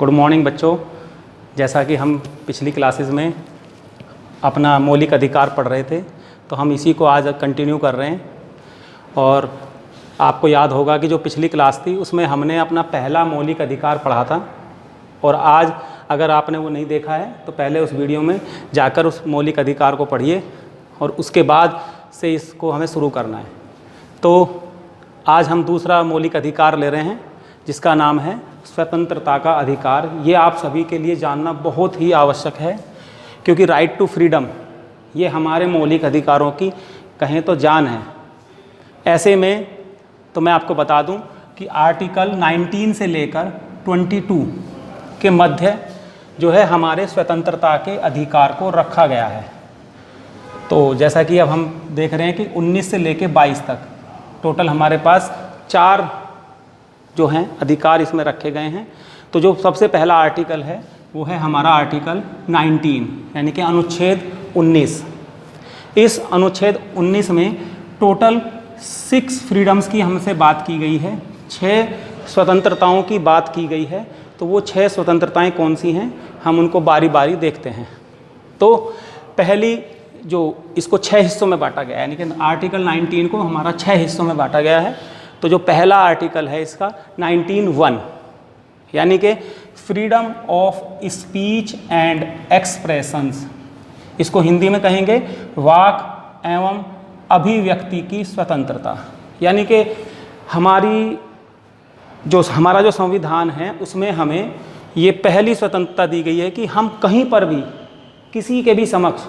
Good morning बच्चों। जैसा कि हम पिछली क्लासेस में अपना मौलिक अधिकार पढ़ रहे थे, तो हम इसी को आज कंटिन्यू कर रहे हैं। और आपको याद होगा कि जो पिछली क्लास थी उसमें हमने अपना पहला मौलिक अधिकार पढ़ा था, और आज अगर आपने वो नहीं देखा है तो पहले उस वीडियो में जाकर उस मौलिक अधिकार को पढ़िए और उसके बाद से इसको हमें शुरू करना है। तो आज हम दूसरा मौलिक अधिकार ले रहे हैं जिसका नाम है स्वतंत्रता का अधिकार। ये आप सभी के लिए जानना बहुत ही आवश्यक है, क्योंकि राइट टू फ्रीडम ये हमारे मौलिक अधिकारों की कहें तो जान है। ऐसे में तो मैं आपको बता दूं कि आर्टिकल 19 से लेकर 22 के मध्य जो है हमारे स्वतंत्रता के अधिकार को रखा गया है। तो जैसा कि अब हम देख रहे हैं कि 19 से लेकर 22 तक टोटल हमारे पास 4 जो हैं अधिकार इसमें रखे गए हैं। तो जो सबसे पहला आर्टिकल है वो है हमारा आर्टिकल 19 यानी कि अनुच्छेद 19। इस अनुच्छेद 19 में टोटल 6 फ्रीडम्स की हमसे बात की गई है, 6 स्वतंत्रताओं की बात की गई है। तो वो 6 स्वतंत्रताएं कौन सी हैं, हम उनको बारी बारी देखते हैं। तो पहली जो इसको 6 हिस्सों में बांटा गया है, यानी कि आर्टिकल 19 को हमारा 6 हिस्सों में बांटा गया है। तो जो पहला आर्टिकल है इसका 19(1) यानी कि freedom of speech and expressions, इसको हिंदी में कहेंगे वाक एवं अभिव्यक्ति की स्वतंत्रता। यानी कि हमारा जो संविधान है उसमें हमें ये पहली स्वतंत्रता दी गई है कि हम कहीं पर भी किसी के भी समक्ष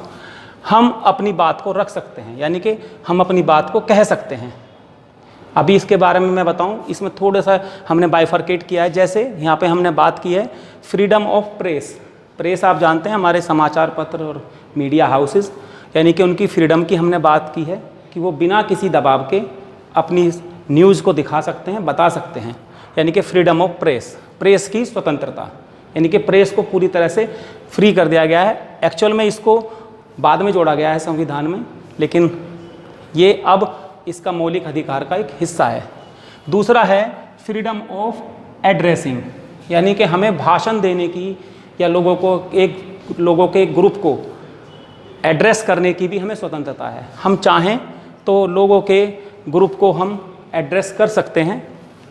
हम अपनी बात को रख सकते हैं, यानी कि हम अपनी बात को कह सकते हैं। अभी इसके बारे में मैं बताऊं, इसमें थोड़ा सा हमने बाइफरकेट किया है। जैसे यहाँ पे हमने बात की है फ्रीडम ऑफ प्रेस। प्रेस आप जानते हैं हमारे समाचार पत्र और मीडिया हाउसेस, यानी कि उनकी फ्रीडम की हमने बात की है कि वो बिना किसी दबाव के अपनी न्यूज़ को दिखा सकते हैं, बता सकते हैं, यानी कि फ्रीडम ऑफ प्रेस, प्रेस की स्वतंत्रता। यानी कि प्रेस को पूरी तरह से फ्री कर दिया गया है। एक्चुअल में इसको बाद में जोड़ा गया है संविधान में, लेकिन ये अब इसका मौलिक अधिकार का एक हिस्सा है। दूसरा है फ्रीडम ऑफ एड्रेसिंग, यानी कि हमें भाषण देने की या लोगों के एक ग्रुप को एड्रेस करने की भी हमें स्वतंत्रता है। हम चाहें तो लोगों के ग्रुप को हम एड्रेस कर सकते हैं,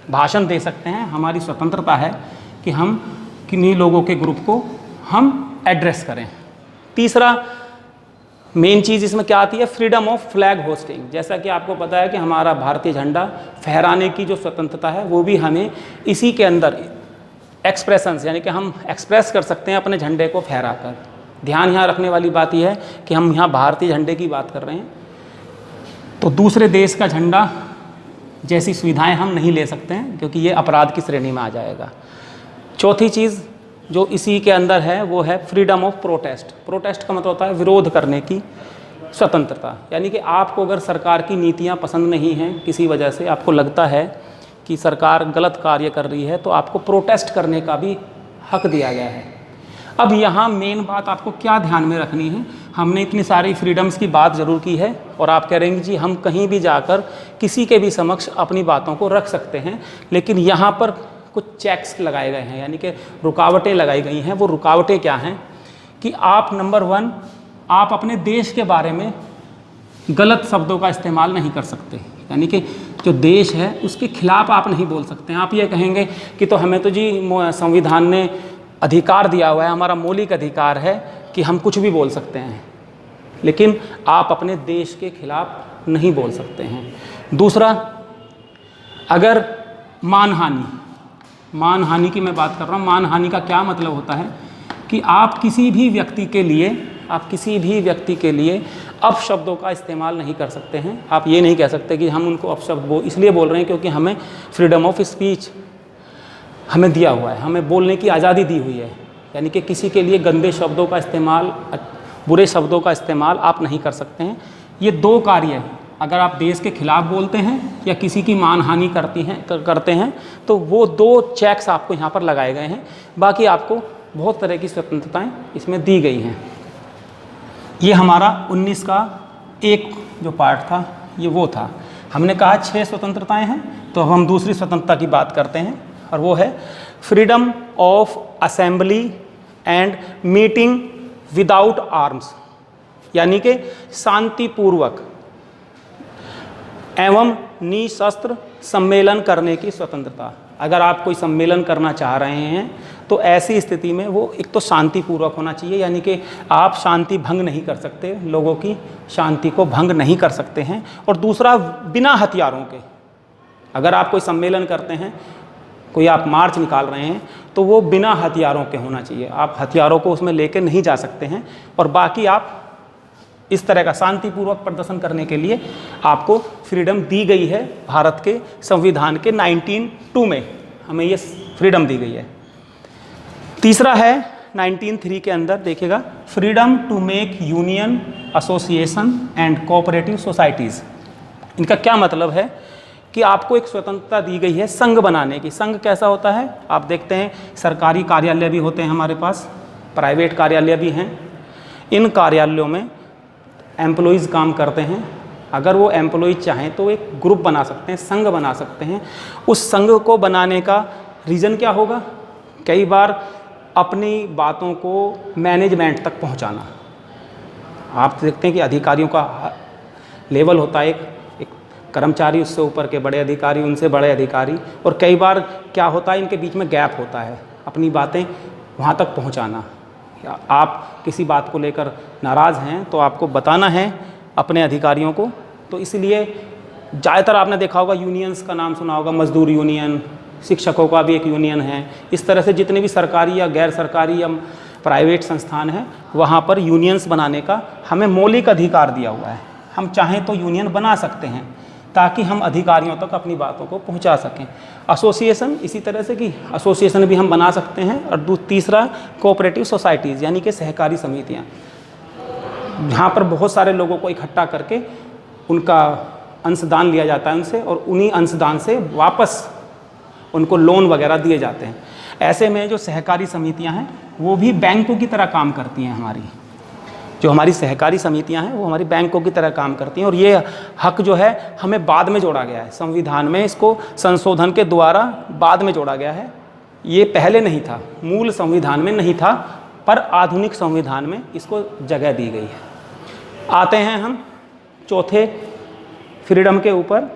भाषण दे सकते हैं। हमारी स्वतंत्रता है कि हम किन्हीं लोगों के ग्रुप को हम एड्रेस करें। तीसरा मेन चीज़ इसमें क्या आती है, फ्रीडम ऑफ फ्लैग होस्टिंग। जैसा कि आपको पता है कि हमारा भारतीय झंडा फहराने की जो स्वतंत्रता है वो भी हमें इसी के अंदर एक्सप्रेशंस, यानी कि हम एक्सप्रेस कर सकते हैं अपने झंडे को फहराकर। ध्यान यहाँ रखने वाली बात यह है कि हम यहाँ भारतीय झंडे की बात कर रहे हैं, तो दूसरे देश का झंडा जैसी सुविधाएं हम नहीं ले सकते हैं, क्योंकि ये अपराध की श्रेणी में आ जाएगा। चौथी चीज़ जो इसी के अंदर है वो है फ्रीडम ऑफ प्रोटेस्ट। प्रोटेस्ट का मतलब होता है विरोध करने की स्वतंत्रता, यानी कि आपको अगर सरकार की नीतियां पसंद नहीं हैं, किसी वजह से आपको लगता है कि सरकार गलत कार्य कर रही है, तो आपको प्रोटेस्ट करने का भी हक दिया गया है। अब यहाँ मेन बात आपको क्या ध्यान में रखनी है, हमने इतनी सारी फ्रीडम्स की बात ज़रूर की है और आप कह रहे हैं जी हम कहीं भी जाकर किसी के भी समक्ष अपनी बातों को रख सकते हैं, लेकिन यहाँ पर कुछ चेक्स लगाए गए हैं, यानी कि रुकावटें लगाई गई हैं। वो रुकावटें क्या हैं कि आप नंबर 1, आप अपने देश के बारे में गलत शब्दों का इस्तेमाल नहीं कर सकते, यानी कि जो देश है उसके खिलाफ आप नहीं बोल सकते हैं। आप ये कहेंगे कि तो हमें तो जी संविधान ने अधिकार दिया हुआ है, हमारा मौलिक अधिकार है कि हम कुछ भी बोल सकते हैं, लेकिन आप अपने देश के खिलाफ नहीं बोल सकते हैं। दूसरा, अगर मानहानि की मैं बात कर रहा हूँ। मानहानि का क्या मतलब होता है कि आप किसी भी व्यक्ति के लिए अपशब्दों का इस्तेमाल नहीं कर सकते हैं। आप ये नहीं कह सकते कि हम उनको अपशब्द इसलिए बोल रहे हैं क्योंकि हमें फ्रीडम ऑफ स्पीच हमें दिया हुआ है, हमें बोलने की आज़ादी दी हुई है, यानी कि किसी के लिए गंदे शब्दों का इस्तेमाल, बुरे शब्दों का इस्तेमाल आप नहीं कर सकते हैं। ये 2 कार्य हैं, अगर आप देश के खिलाफ बोलते हैं या किसी की मानहानि करते हैं तो वो 2 चेक्स आपको यहाँ पर लगाए गए हैं। बाकी आपको बहुत तरह की स्वतंत्रताएं इसमें दी गई हैं। ये हमारा 19 का एक जो पार्ट था ये वो था। हमने कहा 6 स्वतंत्रताएं हैं, तो अब हम दूसरी स्वतंत्रता की बात करते हैं और वो है freedom of assembly and meeting without arms, यानी कि शांतिपूर्वक एवं निशस्त्र सम्मेलन करने की स्वतंत्रता। अगर आप कोई सम्मेलन करना चाह रहे हैं तो ऐसी स्थिति में वो एक तो शांतिपूर्वक होना चाहिए, यानी कि आप शांति भंग नहीं कर सकते, लोगों की शांति को भंग नहीं कर सकते हैं। और दूसरा, बिना हथियारों के अगर आप कोई सम्मेलन करते हैं, कोई आप मार्च निकाल रहे हैं, तो वो बिना हथियारों के होना चाहिए। आप हथियारों को उसमें लेके नहीं जा सकते हैं। और बाकी आप इस तरह का शांतिपूर्वक प्रदर्शन करने के लिए आपको फ्रीडम दी गई है। भारत के संविधान के 19(2) में हमें ये फ्रीडम दी गई है। तीसरा है 19(3) के अंदर देखिएगा, freedom to make union, association and cooperative societies. इनका क्या मतलब है कि आपको एक स्वतंत्रता दी गई है संघ बनाने की। संघ कैसा होता है, आप देखते हैं सरकारी कार्यालय भी होते हैं हमारे पास, प्राइवेट कार्यालय भी हैं। इन कार्यालयों में एम्प्लॉइज़ काम करते हैं। अगर वो एम्प्लॉय चाहें तो एक ग्रुप बना सकते हैं, संघ बना सकते हैं। उस संघ को बनाने का रीज़न क्या होगा, कई बार अपनी बातों को मैनेजमेंट तक पहुंचाना। आप देखते हैं कि अधिकारियों का लेवल होता है, एक कर्मचारी, उससे ऊपर के बड़े अधिकारी, उनसे बड़े अधिकारी, और कई बार क्या होता है इनके बीच में गैप होता है, अपनी बातें वहाँ तक पहुँचाना। आप किसी बात को लेकर नाराज़ हैं तो आपको बताना है अपने अधिकारियों को। तो इसलिए ज़्यादातर आपने देखा होगा, यूनियंस का नाम सुना होगा, मजदूर यूनियन, शिक्षकों का भी एक यूनियन है। इस तरह से जितने भी सरकारी या गैर सरकारी या प्राइवेट संस्थान हैं, वहाँ पर यूनियंस बनाने का हमें मौलिक अधिकार दिया हुआ है। हम चाहें तो यूनियन बना सकते हैं ताकि हम अधिकारियों तक अपनी बातों को पहुंचा सकें। एसोसिएशन इसी तरह से कि एसोसिएशन भी हम बना सकते हैं। और तीसरा, कोऑपरेटिव सोसाइटीज़, यानी कि सहकारी समितियां, जहाँ पर बहुत सारे लोगों को इकट्ठा करके उनका अंशदान लिया जाता है उनसे, और उन्हीं अंशदान से वापस उनको लोन वगैरह दिए जाते हैं। ऐसे में जो सहकारी समितियां हैं वो भी बैंकों की तरह काम करती हैं। जो हमारी सहकारी समितियां हैं वो हमारी बैंकों की तरह काम करती हैं। और ये हक जो है हमें बाद में जोड़ा गया है संविधान में, इसको संशोधन के द्वारा बाद में जोड़ा गया है। ये पहले नहीं था, मूल संविधान में नहीं था, पर आधुनिक संविधान में इसको जगह दी गई है। आते हैं हम चौथे फ्रीडम के ऊपर।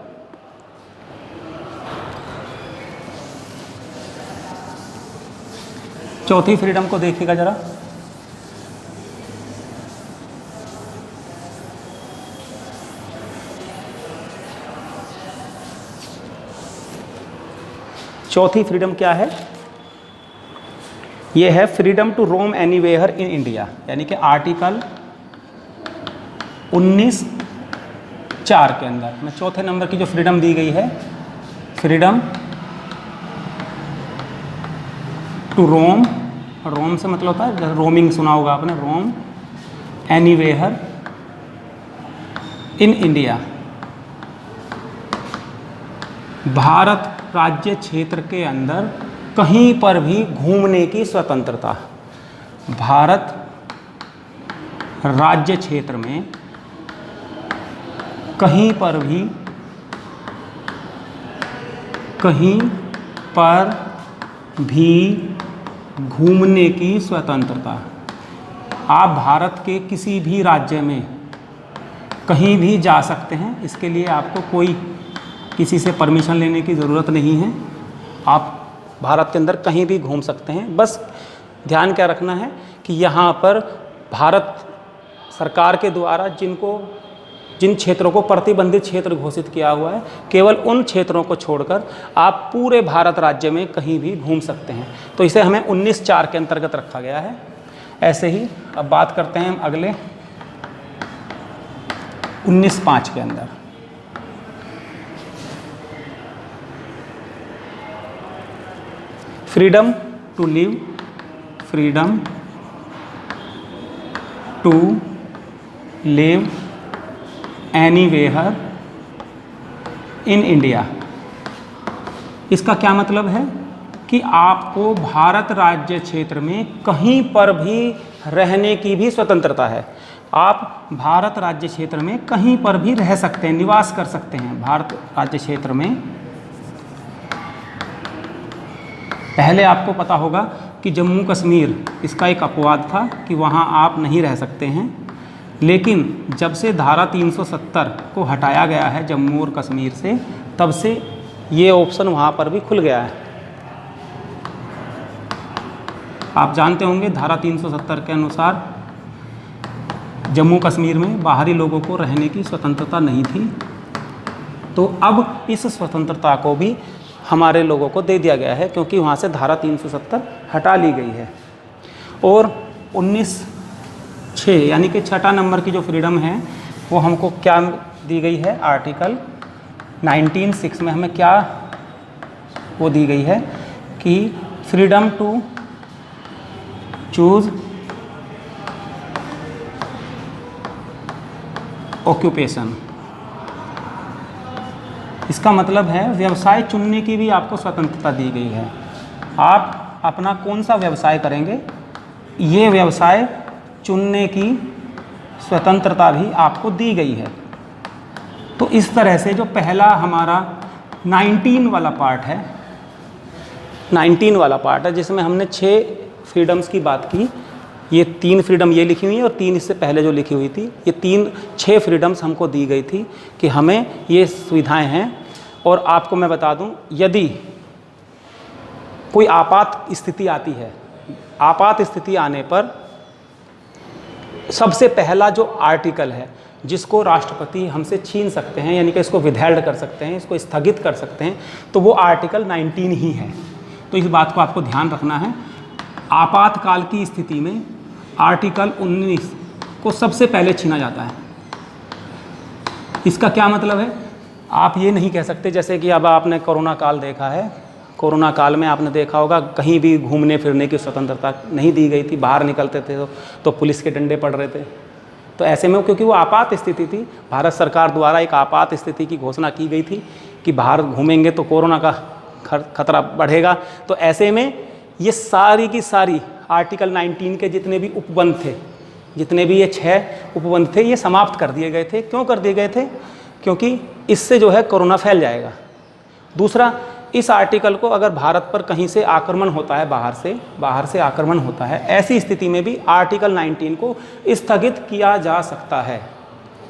चौथी फ्रीडम को देखिएगा जरा। चौथी फ्रीडम क्या है, ये है freedom to roam anywhere in India, यानी कि आर्टिकल 19(4) के अंदर में चौथे नंबर की जो फ्रीडम दी गई है, फ्रीडम टू रोम, रोम से मतलब होता है रोमिंग, सुना होगा आपने, रोम एनीवेयर इन इंडिया, भारत राज्य क्षेत्र के अंदर कहीं पर भी घूमने की स्वतंत्रता। भारत राज्य क्षेत्र में कहीं पर भी घूमने की स्वतंत्रता। आप भारत के किसी भी राज्य में कहीं भी जा सकते हैं, इसके लिए आपको कोई किसी से परमिशन लेने की ज़रूरत नहीं है। आप भारत के अंदर कहीं भी घूम सकते हैं। बस ध्यान क्या रखना है कि यहाँ पर भारत सरकार के द्वारा जिन क्षेत्रों को प्रतिबंधित क्षेत्र घोषित किया हुआ है, केवल उन क्षेत्रों को छोड़कर आप पूरे भारत राज्य में कहीं भी घूम सकते हैं। तो इसे हमें 19(4) के अंतर्गत रखा गया है। ऐसे ही अब बात करते हैं हम अगले 19(5) के अंदर। Freedom to live, freedom to live anywhere in India. इसका क्या मतलब है कि आपको भारत राज्य क्षेत्र में कहीं पर भी रहने की भी स्वतंत्रता है। आप भारत राज्य क्षेत्र में कहीं पर भी रह सकते हैं, निवास कर सकते हैं। भारत राज्य क्षेत्र में पहले आपको पता होगा कि जम्मू कश्मीर इसका एक अपवाद था कि वहाँ आप नहीं रह सकते हैं, लेकिन जब से धारा 370 को हटाया गया है जम्मू और कश्मीर से, तब से ये ऑप्शन वहाँ पर भी खुल गया है। आप जानते होंगे धारा 370 के अनुसार जम्मू कश्मीर में बाहरी लोगों को रहने की स्वतंत्रता नहीं थी, तो अब इस स्वतंत्रता को भी हमारे लोगों को दे दिया गया है, क्योंकि वहाँ से धारा 370 हटा ली गई है। और 19(6) यानी कि 6 नंबर की जो फ्रीडम है वो हमको क्या दी गई है, आर्टिकल 19(6) में हमें क्या वो दी गई है कि फ्रीडम टू चूज ऑक्यूपेशन। इसका मतलब है व्यवसाय चुनने की भी आपको स्वतंत्रता दी गई है। आप अपना कौन सा व्यवसाय करेंगे, ये व्यवसाय चुनने की स्वतंत्रता भी आपको दी गई है। तो इस तरह से जो पहला हमारा 19 वाला पार्ट है, 19 वाला पार्ट है जिसमें हमने 6 फ्रीडम्स की बात की, ये 3 फ्रीडम ये लिखी हुई है और 3 इससे पहले जो लिखी हुई थी, ये 6 फ्रीडम्स हमको दी गई थी कि हमें ये सुविधाएं हैं। और आपको मैं बता दूं, यदि कोई आपात स्थिति आती है, आपात स्थिति आने पर सबसे पहला जो आर्टिकल है जिसको राष्ट्रपति हमसे छीन सकते हैं, यानी कि इसको विदहेल्ड कर सकते हैं, इसको स्थगित कर सकते हैं, तो वो आर्टिकल 19 ही है। तो इस बात को आपको ध्यान रखना है। आपातकाल की स्थिति में आर्टिकल 19 को सबसे पहले छीना जाता है। इसका क्या मतलब है, आप ये नहीं कह सकते, जैसे कि अब आपने कोरोना काल देखा है, कोरोना काल में आपने देखा होगा कहीं भी घूमने फिरने की स्वतंत्रता नहीं दी गई थी, बाहर निकलते थे तो पुलिस के डंडे पड़ रहे थे। तो ऐसे में क्योंकि वो आपात स्थिति थी, भारत सरकार द्वारा एक आपात स्थिति की घोषणा की गई थी कि बाहर घूमेंगे तो कोरोना का खतरा बढ़ेगा। तो ऐसे में ये सारी की सारी आर्टिकल 19 के जितने भी उपबंध थे, जितने भी ये 6 उपबंध थे, ये समाप्त कर दिए गए थे। क्यों कर दिए गए थे, क्योंकि इससे जो है कोरोना फैल जाएगा। दूसरा, इस आर्टिकल को अगर भारत पर कहीं से आक्रमण होता है, बाहर से आक्रमण होता है, ऐसी स्थिति में भी आर्टिकल 19 को स्थगित किया जा सकता है।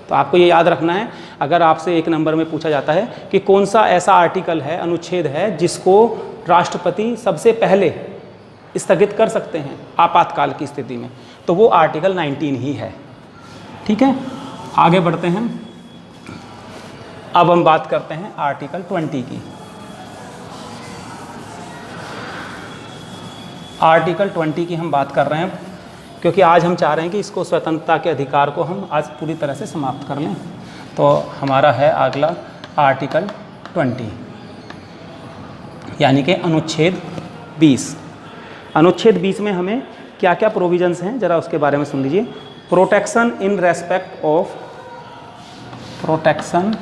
तो आपको ये याद रखना है, अगर आपसे 1 नंबर में पूछा जाता है कि कौन सा ऐसा आर्टिकल है, अनुच्छेद है जिसको राष्ट्रपति सबसे पहले स्थगित कर सकते हैं आपातकाल की स्थिति में, तो वो आर्टिकल 19 ही है। ठीक है, आगे बढ़ते हैं। अब हम बात करते हैं आर्टिकल 20 की। आर्टिकल 20 की हम बात कर रहे हैं क्योंकि आज हम चाह रहे हैं कि इसको स्वतंत्रता के अधिकार को हम आज पूरी तरह से समाप्त कर लें। तो हमारा है अगला आर्टिकल 20, यानी कि अनुच्छेद 20। अनुच्छेद 20 में हमें क्या क्या प्रोविजंस हैं, ज़रा उसके बारे में सुन लीजिए। Protection in respect of protection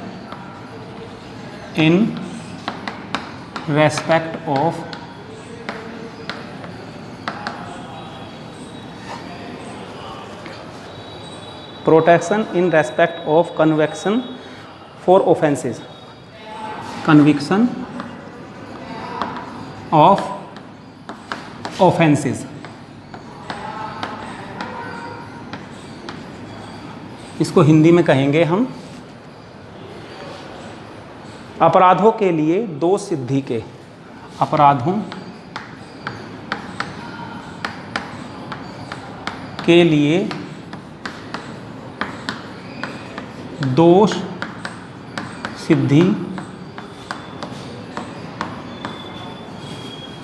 in respect of conviction for offences, conviction of offences. इसको हिंदी में कहेंगे हम अपराधों के लिए 2 सिद्धि के, अपराधों के लिए दोष सिद्धि,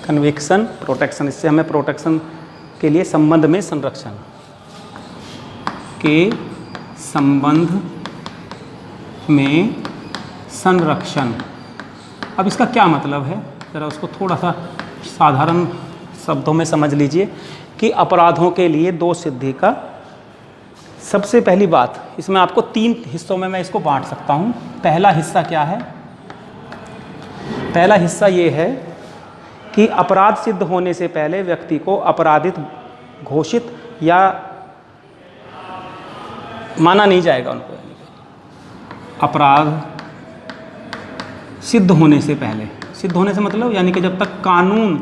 कन्विक्शन, प्रोटेक्शन। इससे हमें प्रोटेक्शन के लिए संबंध में संरक्षण के संबंध में संरक्षण। अब इसका क्या मतलब है, ज़रा उसको थोड़ा सा साधारण शब्दों में समझ लीजिए कि अपराधों के लिए 2 सिद्धि का सबसे पहली बात, इसमें आपको 3 हिस्सों में मैं इसको बांट सकता हूँ। पहला हिस्सा क्या है, पहला हिस्सा ये है कि अपराध सिद्ध होने से पहले व्यक्ति को अपराधित घोषित या माना नहीं जाएगा उनको। अपराध सिद्ध होने से पहले, सिद्ध होने से मतलब यानी कि जब तक कानून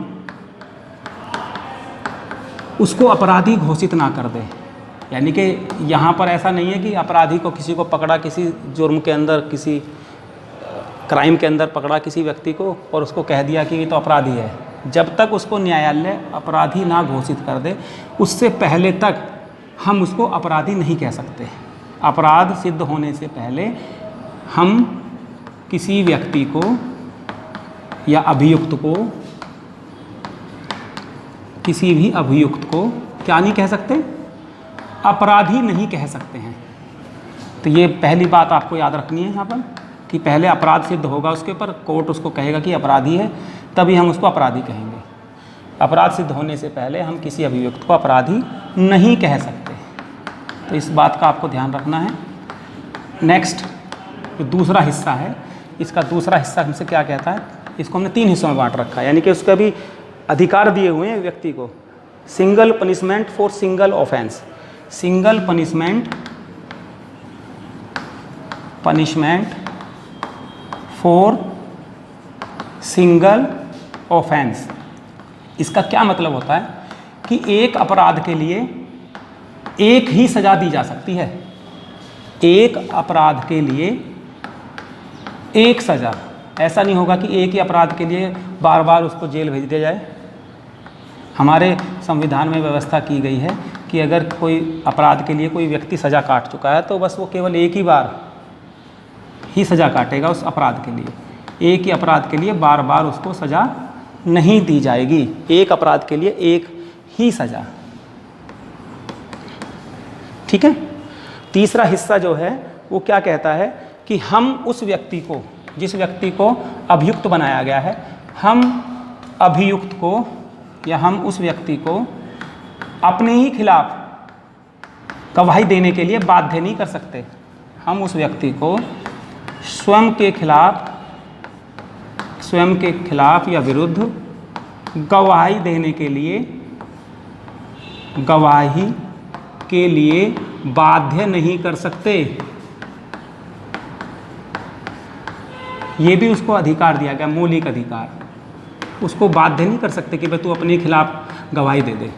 उसको अपराधी घोषित ना कर दे। यानी कि यहाँ पर ऐसा नहीं है कि अपराधी को, किसी को पकड़ा, किसी जुर्म के अंदर, किसी क्राइम के अंदर पकड़ा किसी व्यक्ति को और उसको कह दिया कि ये तो अपराधी है। जब तक उसको न्यायालय अपराधी ना घोषित कर दे, उससे पहले तक हम उसको अपराधी नहीं कह सकते। अपराध सिद्ध होने से पहले हम किसी व्यक्ति को या अभियुक्त को, किसी भी अभियुक्त को क्या नहीं कह सकते? अपराधी नहीं कह सकते हैं। तो ये पहली बात आपको याद रखनी है यहाँ पर कि पहले अपराध सिद्ध होगा उसके ऊपर, कोर्ट उसको कहेगा कि अपराधी है, तभी हम उसको अपराधी कहेंगे। अपराध सिद्ध होने से पहले हम किसी अभियुक्त को अपराधी नहीं कह सकते। तो इस बात का आपको ध्यान रखना है। नेक्स्ट जो दूसरा हिस्सा है, इसका दूसरा हिस्सा हमसे क्या कहता है? इसको हमने 3 हिस्सों में बांट रखा है, यानी कि उसका भी अधिकार दिए हुए हैं व्यक्ति को। Single punishment for single offence, single punishment for single offence. इसका क्या मतलब होता है कि एक अपराध के लिए एक ही सज़ा दी जा सकती है। एक अपराध के लिए एक सज़ा, ऐसा नहीं होगा कि एक ही अपराध के लिए बार बार उसको जेल भेज दिया जाए। हमारे संविधान में व्यवस्था की गई है कि अगर कोई अपराध के लिए कोई व्यक्ति सज़ा काट चुका है तो बस वो केवल एक ही बार ही सज़ा काटेगा उस अपराध के लिए। एक ही अपराध के लिए बार बार उसको सज़ा नहीं दी जाएगी। एक अपराध के लिए एक ही सज़ा। ठीक है। तीसरा हिस्सा जो है वो क्या कहता है कि हम उस व्यक्ति को, जिस व्यक्ति को अभियुक्त बनाया गया है, हम अभियुक्त को या हम उस व्यक्ति को अपने ही खिलाफ गवाही देने के लिए बाध्य नहीं कर सकते। हम उस व्यक्ति को स्वयं के खिलाफ या विरुद्ध गवाही देने के लिए बाध्य नहीं कर सकते। ये भी उसको अधिकार दिया गया, मौलिक अधिकार। उसको बाध्य नहीं कर सकते कि भाई तू अपने खिलाफ गवाही दे दे।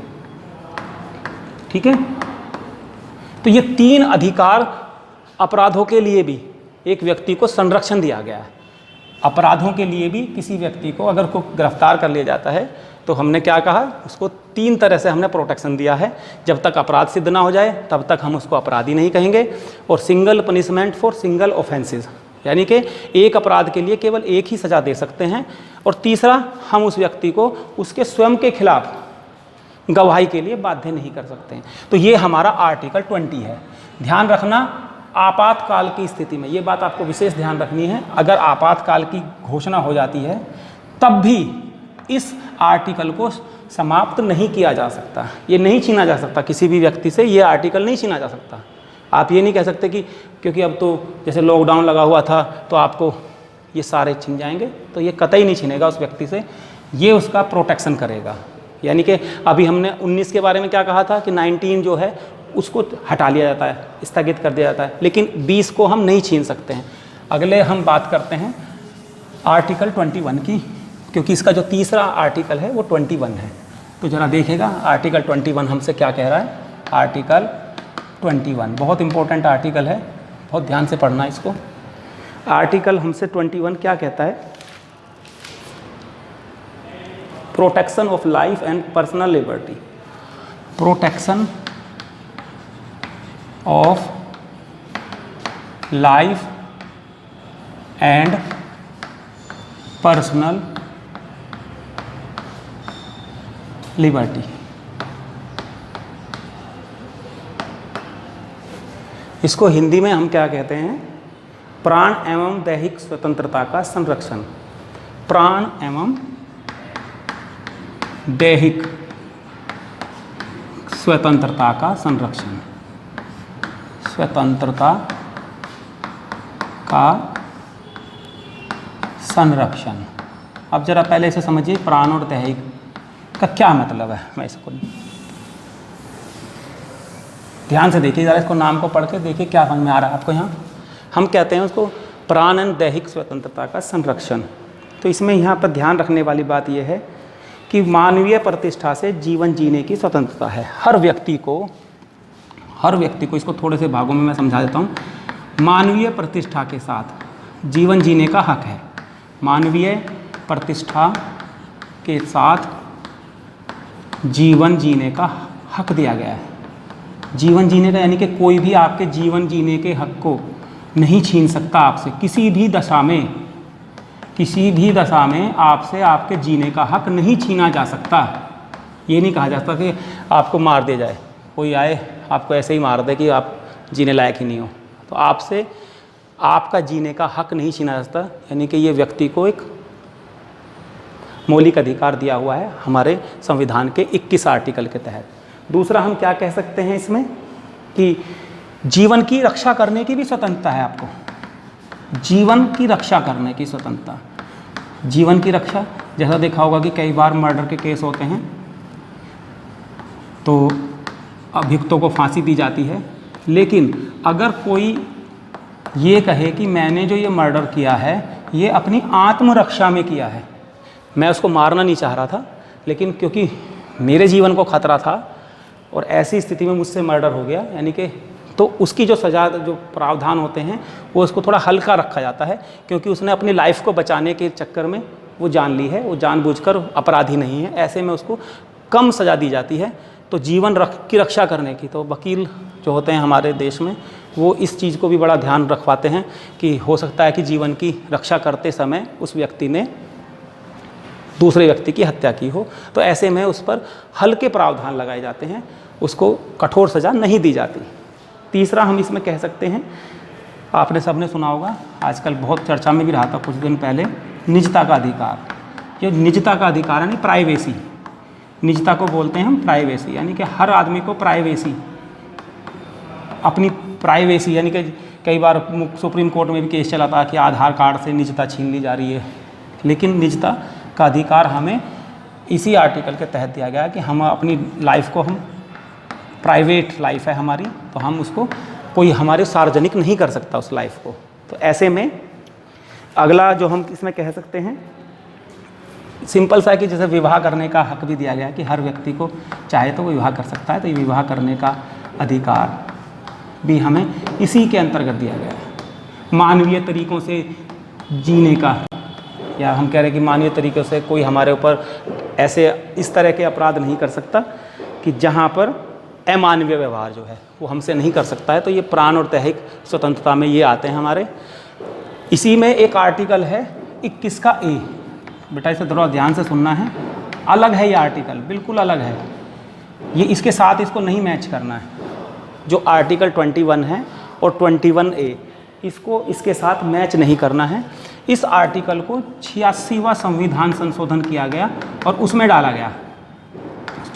ठीक है। तो ये 3 अधिकार अपराधों के लिए भी एक व्यक्ति को संरक्षण दिया गया है। अपराधों के लिए भी किसी व्यक्ति को अगर को गिरफ्तार कर लिया जाता है तो हमने क्या कहा, उसको 3 तरह से हमने प्रोटेक्शन दिया है। जब तक अपराध सिद्ध ना हो जाए तब तक हम उसको अपराधी नहीं कहेंगे। और single punishment for single offences, यानी कि एक अपराध के लिए केवल एक ही सज़ा दे सकते हैं। और तीसरा, हम उस व्यक्ति को उसके स्वयं के खिलाफ गवाही के लिए बाध्य नहीं कर सकते हैं। तो ये हमारा आर्टिकल 20 है। ध्यान रखना, आपातकाल की स्थिति में, ये बात आपको विशेष ध्यान रखनी है, अगर आपातकाल की घोषणा हो जाती है तब भी इस आर्टिकल को समाप्त नहीं किया जा सकता। ये नहीं छीना जा सकता किसी भी व्यक्ति से, ये आर्टिकल नहीं छीना जा सकता। आप ये नहीं कह सकते कि क्योंकि अब तो जैसे लॉकडाउन लगा हुआ था तो आपको ये सारे छीन जाएंगे, तो ये कतई नहीं छीनेगा उस व्यक्ति से, ये उसका प्रोटेक्शन करेगा। यानी कि अभी हमने 19 के बारे में क्या कहा था कि 19 जो है उसको हटा लिया जाता है, स्थगित कर दिया जाता है, लेकिन 20 को हम नहीं छीन सकते हैं। अगले हम बात करते हैं आर्टिकल 21 की, क्योंकि इसका जो तीसरा आर्टिकल है वो 21 है। तो ज़रा देखिएगा आर्टिकल 21 हमसे क्या कह रहा है। आर्टिकल 21 बहुत इंपॉर्टेंट आर्टिकल है, बहुत ध्यान से पढ़ना इसको। आर्टिकल हमसे 21 क्या कहता है? Protection of life and personal liberty. Protection of life and personal liberty. इसको हिंदी में हम क्या कहते हैं? प्राण एवं दैहिक स्वतंत्रता का संरक्षण। प्राण एवं दैहिक स्वतंत्रता का संरक्षण। स्वतंत्रता का संरक्षण। अब जरा पहले इसे समझिए, प्राण और दैहिक का क्या मतलब है। मैं इसको ध्यान से देखिए, जरा इसको नाम को पढ़ के देखिए क्या समझ में आ रहा है आपको। यहाँ हम कहते हैं उसको प्राण एवं दैहिक स्वतंत्रता का संरक्षण। तो इसमें यहाँ पर ध्यान रखने वाली बात यह है कि मानवीय प्रतिष्ठा से जीवन जीने की स्वतंत्रता है। हर व्यक्ति को इसको थोड़े से भागों में मैं समझा देता हूँ। मानवीय प्रतिष्ठा के साथ जीवन जीने का हक है। मानवीय प्रतिष्ठा के साथ जीवन जीने का हक दिया गया है। जीवन जीने का यानी कि कोई भी आपके जीवन जीने के हक को नहीं छीन सकता आपसे। किसी भी दशा में आपसे आपके जीने का हक नहीं छीना जा सकता। ये नहीं कहा जा सकता कि आपको मार दिया जाए, कोई आए आपको ऐसे ही मार दे कि आप जीने लायक ही नहीं हो। तो आपसे आपका जीने का हक नहीं छीना जा सकता, यानी कि ये व्यक्ति को एक मौलिक अधिकार दिया हुआ है हमारे संविधान के 21 आर्टिकल के तहत। दूसरा हम क्या कह सकते हैं इसमें कि जीवन की रक्षा करने की भी स्वतंत्रता है आपको। जीवन की रक्षा करने की स्वतंत्रता। जीवन की रक्षा, जैसा देखा होगा कि कई बार मर्डर के केस होते हैं तो अभियुक्तों को फांसी दी जाती है, लेकिन अगर कोई ये कहे कि मैंने जो ये मर्डर किया है ये अपनी आत्मरक्षा में किया है, मैं उसको मारना नहीं चाह रहा था, लेकिन क्योंकि मेरे जीवन को खतरा था और ऐसी स्थिति में मुझसे मर्डर हो गया, यानी कि तो उसकी जो सज़ा, जो प्रावधान होते हैं वो उसको थोड़ा हल्का रखा जाता है, क्योंकि उसने अपनी लाइफ को बचाने के चक्कर में वो जान ली है, वो जानबूझकर अपराधी नहीं है, ऐसे में उसको कम सज़ा दी जाती है। तो जीवन की रक्षा करने की, तो वकील जो होते हैं हमारे देश में वो इस चीज़ को भी बड़ा ध्यान रखवाते हैं कि हो सकता है कि जीवन की रक्षा करते समय उस व्यक्ति ने दूसरे व्यक्ति की हत्या की हो, तो ऐसे में उस पर हल्के प्रावधान लगाए जाते हैं, उसको कठोर सज़ा नहीं दी जाती। तीसरा हम इसमें कह सकते हैं, आपने सबने सुना होगा, आजकल बहुत चर्चा में भी रहा था कुछ दिन पहले, निजता का अधिकार। ये निजता का अधिकार यानी प्राइवेसी, निजता को बोलते हैं हम प्राइवेसी, यानी कि हर आदमी को प्राइवेसी, अपनी प्राइवेसी, यानी कि कई बार सुप्रीम कोर्ट में भी केस चला था कि आधार कार्ड से निजता छीन ली जा रही है, लेकिन निजता का अधिकार हमें इसी आर्टिकल के तहत दिया गया है कि हम अपनी लाइफ को, हम प्राइवेट लाइफ है हमारी, तो हम उसको कोई हमारे सार्वजनिक नहीं कर सकता उस लाइफ को। तो ऐसे में अगला जो हम इसमें कह सकते हैं सिंपल सा है कि जैसे विवाह करने का हक भी दिया गया है कि हर व्यक्ति को चाहे तो वो विवाह कर सकता है, तो ये विवाह करने का अधिकार भी हमें इसी के अंतर्गत दिया गया है। मानवीय तरीक़ों से जीने का, या हम कह रहे हैं कि मानवीय तरीक़ों से कोई हमारे ऊपर ऐसे इस तरह के अपराध नहीं कर सकता कि जहाँ पर अमानवीय व्यवहार जो है वो हमसे नहीं कर सकता है। तो ये प्राण और दैहिक स्वतंत्रता में ये आते हैं हमारे। इसी में एक आर्टिकल है 21 का ए, बेटा इसे थोड़ा ध्यान से सुनना है, अलग है ये आर्टिकल, बिल्कुल अलग है, ये इसके साथ इसको नहीं मैच करना है। जो आर्टिकल 21 है और 21 ए, इसको इसके साथ मैच नहीं करना है। इस आर्टिकल को 86वां संविधान संशोधन किया गया और उसमें डाला गया,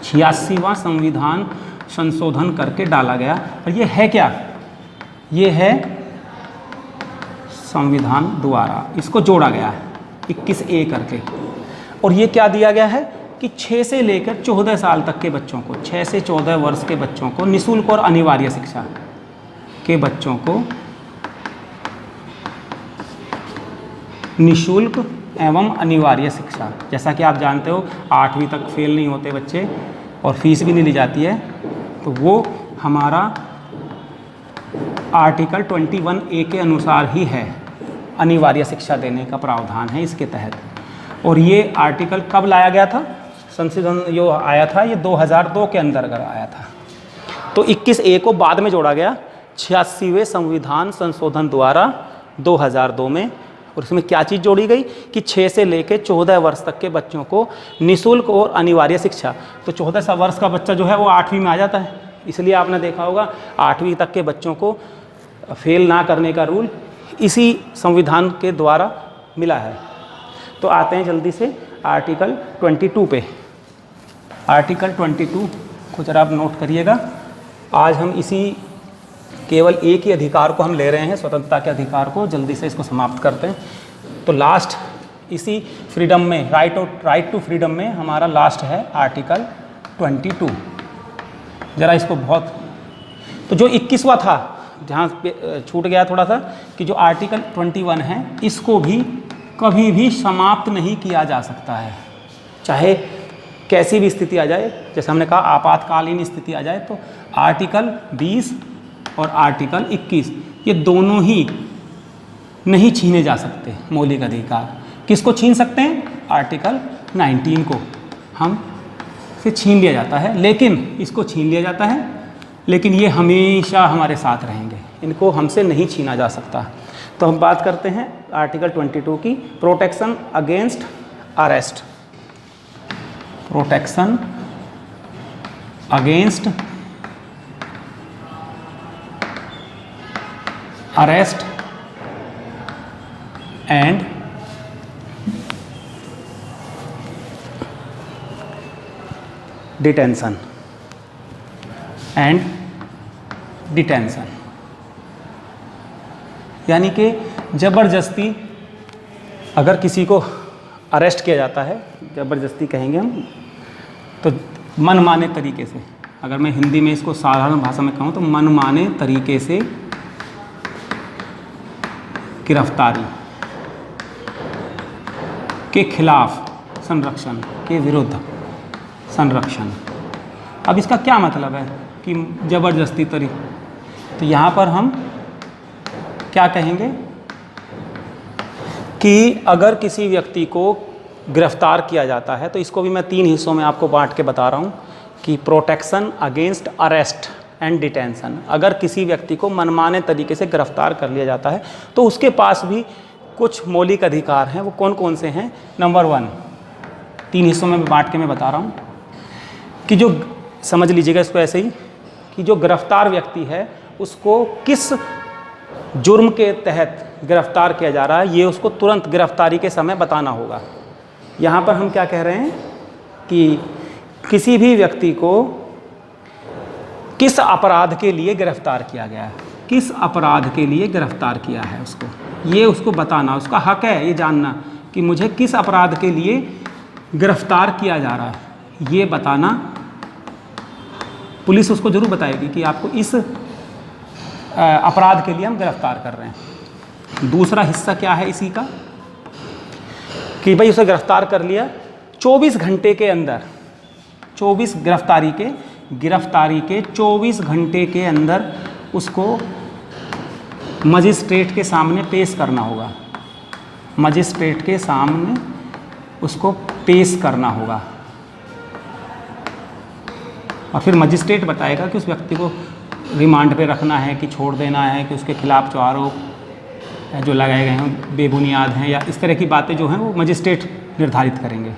86वां संविधान संशोधन करके डाला गया। और ये है क्या, ये है संविधान द्वारा इसको जोड़ा गया है 21A करके। और ये क्या दिया गया है कि 6 से लेकर 14 साल तक के बच्चों को, 6 से 14 वर्ष के बच्चों को निःशुल्क और अनिवार्य शिक्षा के बच्चों को निःशुल्क एवं अनिवार्य शिक्षा, जैसा कि आप जानते हो 8वीं तक फेल नहीं होते बच्चे और फीस भी नहीं ली जाती है, तो वो हमारा आर्टिकल 21A के अनुसार ही है, अनिवार्य शिक्षा देने का प्रावधान है इसके तहत। और ये आर्टिकल कब लाया गया था, संशोधन जो आया था ये 2002 के अंतर्गत आया था। तो 21A को बाद में जोड़ा गया 86वें संविधान संशोधन द्वारा 2002 में। और इसमें क्या चीज़ जोड़ी गई कि 6 से लेकर 14 वर्ष तक के बच्चों को निःशुल्क और अनिवार्य शिक्षा। तो 14 वर्ष का बच्चा जो है वो 8वीं में आ जाता है, इसलिए आपने देखा होगा 8वीं तक के बच्चों को फेल ना करने का रूल इसी संविधान के द्वारा मिला है। तो आते हैं जल्दी से आर्टिकल 22 पे। आर्टिकल 22 को जरा आप नोट करिएगा। आज हम इसी केवल एक ही अधिकार को हम ले रहे हैं, स्वतंत्रता के अधिकार को, जल्दी से इसको समाप्त करते हैं। तो लास्ट इसी फ्रीडम में, राइट टू फ्रीडम में हमारा लास्ट है आर्टिकल 22। ज़रा इसको बहुत, तो जो 21वां था जहाँ छूट गया थोड़ा सा, कि जो आर्टिकल 21 है इसको भी कभी भी समाप्त नहीं किया जा सकता है, चाहे कैसी भी स्थिति आ जाए, जैसे हमने कहा आपातकालीन स्थिति आ जाए, तो आर्टिकल 20 और आर्टिकल 21 ये दोनों ही नहीं छीने जा सकते मौलिक अधिकार। किसको छीन सकते हैं? आर्टिकल 19 को हम से छीन लिया जाता है, लेकिन इसको छीन लिया जाता है, लेकिन ये हमेशा हमारे साथ रहेंगे, इनको हमसे नहीं छीना जा सकता। तो हम बात करते हैं आर्टिकल 22 की, protection against arrest. Protection against arrest and detention यानी कि ज़बरदस्ती अगर किसी को अरेस्ट किया जाता है, ज़बरदस्ती कहेंगे हम, तो मनमाने तरीके से, अगर मैं हिंदी में इसको साधारण भाषा में कहूँ तो मनमाने तरीके से गिरफ्तारी के खिलाफ संरक्षण, के विरुद्ध संरक्षण। अब इसका क्या मतलब है कि ज़बरदस्ती तरीके, तो यहाँ पर हम क्या कहेंगे कि अगर किसी व्यक्ति को गिरफ्तार किया जाता है, तो इसको भी मैं 3 हिस्सों में आपको बांट के बता रहा हूँ कि protection against arrest and detention. अगर किसी व्यक्ति को मनमाने तरीके से गिरफ्तार कर लिया जाता है तो उसके पास भी कुछ मौलिक अधिकार हैं। वो कौन कौन से हैं? नंबर 1, 3 हिस्सों में बांट के मैं बता रहा हूँ कि जो, समझ लीजिएगा इसको ऐसे ही, कि जो गिरफ्तार व्यक्ति है उसको किस जुर्म के तहत गिरफ्तार किया जा रहा है, ये उसको तुरंत गिरफ्तारी के समय बताना होगा। यहाँ पर हम क्या कह रहे हैं कि किसी भी व्यक्ति को किस अपराध के लिए गिरफ्तार किया गया है, किस अपराध के लिए गिरफ्तार किया है उसको, ये उसको बताना, उसका हक है ये जानना कि मुझे किस अपराध के लिए गिरफ्तार किया जा रहा है, ये बताना। पुलिस उसको ज़रूर बताएगी कि आपको इस अपराध के लिए हम गिरफ्तार कर रहे हैं। दूसरा हिस्सा क्या है इसी का कि भाई उसे गिरफ्तार कर लिया, 24 घंटे के अंदर, 24 गिरफ्तारी के 24 घंटे के अंदर उसको मजिस्ट्रेट के सामने पेश करना होगा। मजिस्ट्रेट के सामने उसको पेश करना होगा और फिर मजिस्ट्रेट बताएगा कि उस व्यक्ति को रिमांड पे रखना है कि छोड़ देना है, कि उसके खिलाफ जो आरोप जो लगाए गए हैं बेबुनियाद हैं, या इस तरह की बातें जो हैं वो मजिस्ट्रेट निर्धारित करेंगे।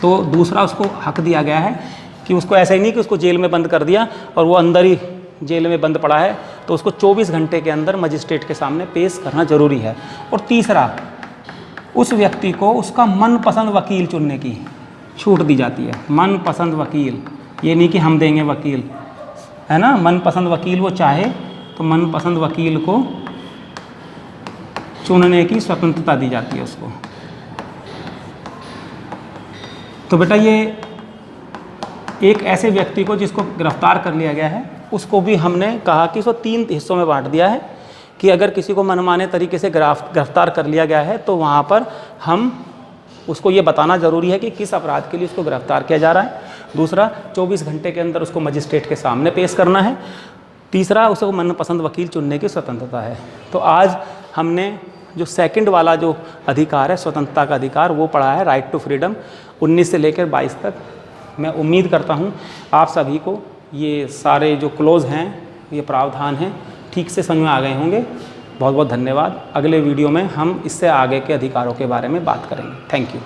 तो दूसरा उसको हक दिया गया है कि उसको ऐसा ही नहीं कि उसको जेल में बंद कर दिया और वो अंदर ही जेल में बंद पड़ा है, तो उसको 24 घंटे के अंदर मजिस्ट्रेट के सामने पेश करना ज़रूरी है। और तीसरा, उस व्यक्ति को उसका मनपसंद वकील चुनने की छूट दी जाती है। मनपसंद वकील, ये नहीं कि हम देंगे वकील, है ना, मनपसंद वकील वो चाहे तो मनपसंद वकील को चुनने की स्वतंत्रता दी जाती है उसको। तो बेटा ये एक ऐसे व्यक्ति को जिसको गिरफ्तार कर लिया गया है, उसको भी हमने कहा कि इसको 3 हिस्सों में बांट दिया है कि अगर किसी को मनमाने तरीके से गिरफ्तार कर लिया गया है तो वहाँ पर हम उसको ये बताना ज़रूरी है कि किस अपराध के लिए उसको गिरफ्तार किया जा रहा है। दूसरा, 24 घंटे के अंदर उसको मजिस्ट्रेट के सामने पेश करना है। तीसरा, उसको मनपसंद वकील चुनने की स्वतंत्रता है। तो आज हमने जो सेकंड वाला जो अधिकार है, स्वतंत्रता का अधिकार, वो पढ़ा है, राइट टू फ्रीडम, 19 से लेकर 22 तक। मैं उम्मीद करता हूँ आप सभी को ये सारे जो क्लोज हैं, ये प्रावधान हैं, ठीक से समझ में आ गए होंगे। बहुत बहुत धन्यवाद। अगले वीडियो में हम इससे आगे के अधिकारों के बारे में बात करेंगे। Thank you.